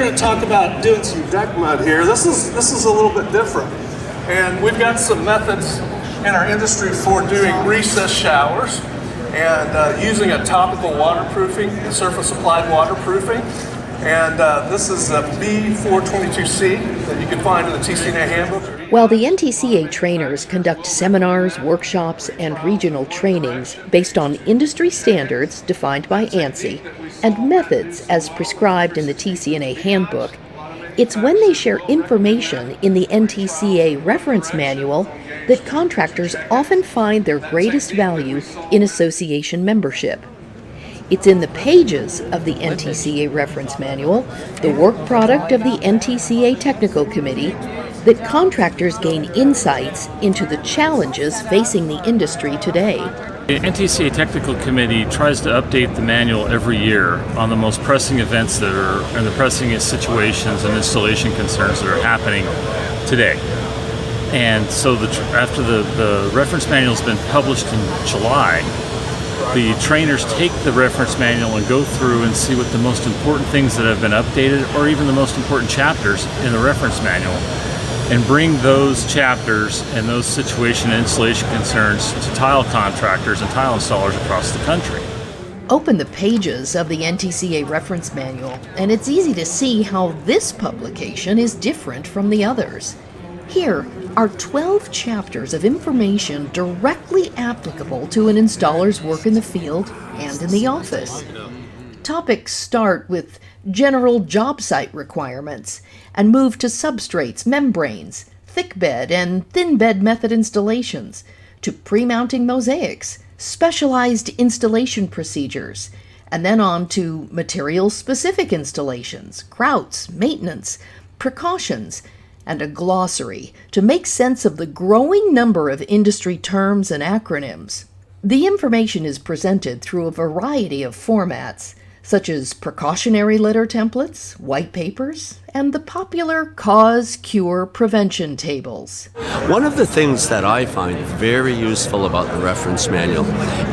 going to talk about doing some deck mud here. This is a little bit different. And we've got some methods in our industry for doing recess showers and using a topical waterproofing, surface applied waterproofing. And this is a B422C that you can find in the TCA handbook. While the NTCA trainers conduct seminars, workshops, and regional trainings based on industry standards defined by ANSI and methods as prescribed in the TCA handbook, it's when they share information in the NTCA reference manual that contractors often find their greatest value in association membership. It's in the pages of the NTCA reference manual, the work product of the NTCA Technical Committee, that contractors gain insights into the challenges facing the industry today. The NTCA Technical Committee tries to update the manual every year on the most pressing events that are, and the pressing situations and installation concerns that are happening today. And so after the reference manual has been published in July, the trainers take the reference manual and go through and see what the most important things that have been updated, or even the most important chapters in the reference manual, and bring those chapters and those situation and installation concerns to tile contractors and tile installers across the country. Open the pages of the NTCA reference manual, and it's easy to see how this publication is different from the others. Here are 12 chapters of information directly applicable to an installer's work in the field and in the office. Topics start with general job site requirements and move to substrates, membranes, thick bed and thin bed method installations, to pre-mounting mosaics, specialized installation procedures, and then on to material-specific installations, grouts, maintenance, precautions, and a glossary to make sense of the growing number of industry terms and acronyms. The information is presented through a variety of formats, such as precautionary letter templates, white papers, and the popular cause, cure, prevention tables. One of the things that I find very useful about the reference manual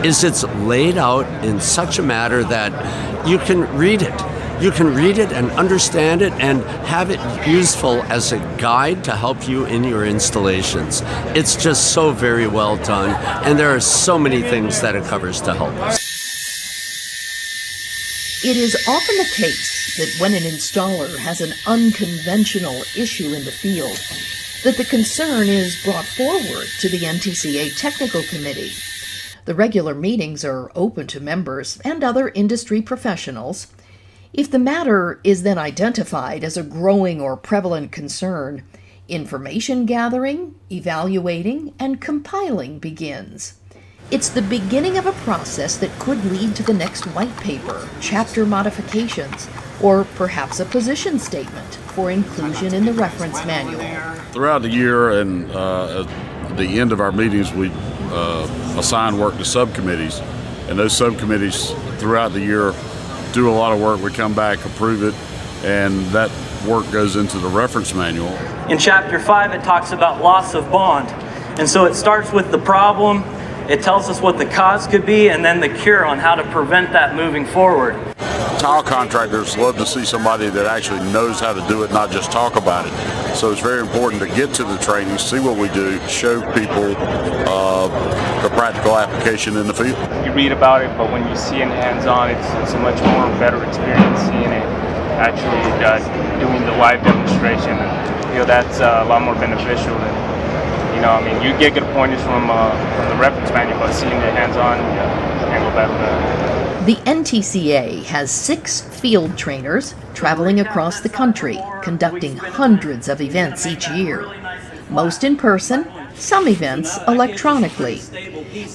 is it's laid out in such a manner that you can read it. You can read it and understand it and have it useful as a guide to help you in your installations. It's just so very well done, and there are so many things that it covers to help us. It is often the case that when an installer has an unconventional issue in the field, that the concern is brought forward to the NTCA Technical Committee. The regular meetings are open to members and other industry professionals. If the matter is then identified as a growing or prevalent concern, information gathering, evaluating, and compiling begins. It's the beginning of a process that could lead to the next white paper, chapter modifications, or perhaps a position statement for inclusion in the reference manual. Throughout the year and at the end of our meetings, we assign work to subcommittees, and those subcommittees throughout the year do a lot of work. We come back, approve it, and that work goes into the reference manual. In Chapter 5, it talks about loss of bond. And so it starts with the problem, it tells us what the cause could be, and then the cure on how to prevent that moving forward. Tile contractors love to see somebody that actually knows how to do it, not just talk about it. So it's very important to get to the training, see what we do, show people the practical application in the field. You read about it, but when you see it hands-on, it's a much more better experience seeing it actually doing the live demonstration. And, that's a lot more beneficial than, you get good pointers from the reference manual, but seeing it hands-on, can't go better than that. The NTCA has 6 field trainers traveling across the country, conducting hundreds of events each year, most in person, some events electronically.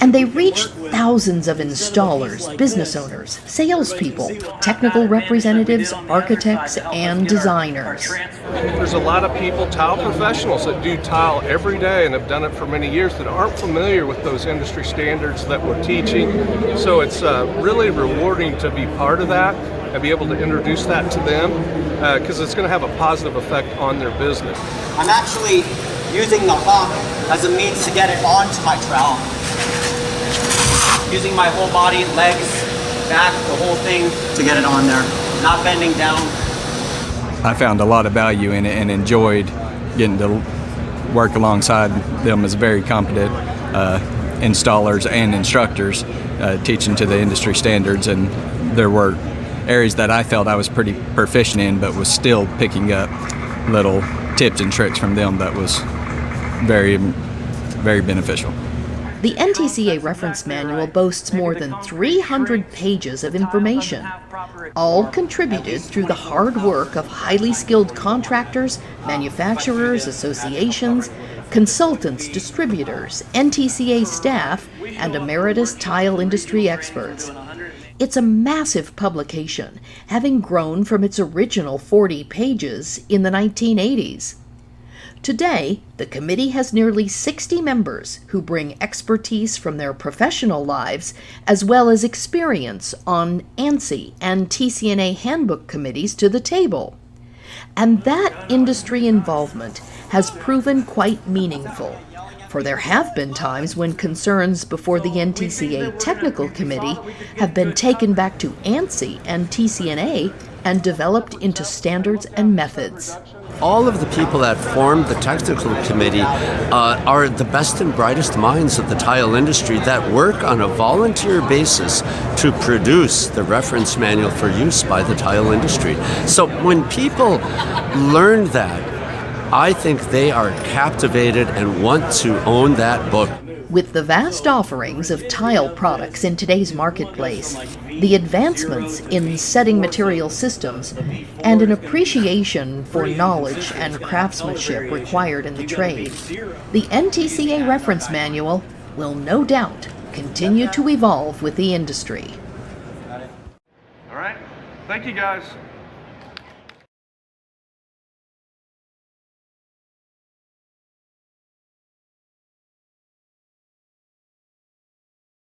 And they reach thousands of installers, business owners, salespeople, technical representatives, architects, and designers. There's a lot of people, tile professionals, that do tile every day and have done it for many years that aren't familiar with those industry standards that we're teaching. So it's really rewarding to be part of that and be able to introduce that to them because it's going to have a positive effect on their business. I'm actually using the hawk as a means to get it onto my trowel. Using my whole body, legs, back, the whole thing to get it on there, not bending down. I found a lot of value in it and enjoyed getting to work alongside them as very competent installers and instructors, teaching to the industry standards. And there were areas that I felt I was pretty proficient in, but was still picking up little tips and tricks from them that was very, very beneficial. The NTCA reference manual boasts more than 300 pages of information, all contributed through the hard work of highly skilled contractors, manufacturers, associations, consultants, distributors, NTCA staff, and emeritus tile industry experts. It's a massive publication, having grown from its original 40 pages in the 1980s. Today, the committee has nearly 60 members who bring expertise from their professional lives as well as experience on ANSI and TCNA handbook committees to the table. And that industry involvement has proven quite meaningful, for there have been times when concerns before the NTCA Technical Committee have been taken back to ANSI and TCNA and developed into standards and methods. All of the people that formed the technical committee are the best and brightest minds of the tile industry that work on a volunteer basis to produce the reference manual for use by the tile industry. So when people learn that, I think they are captivated and want to own that book. With the vast offerings of tile products in today's marketplace, the advancements in setting material systems, and an appreciation for knowledge and craftsmanship required in the trade, the NTCA reference manual will no doubt continue to evolve with the industry. All right. Thank you, guys.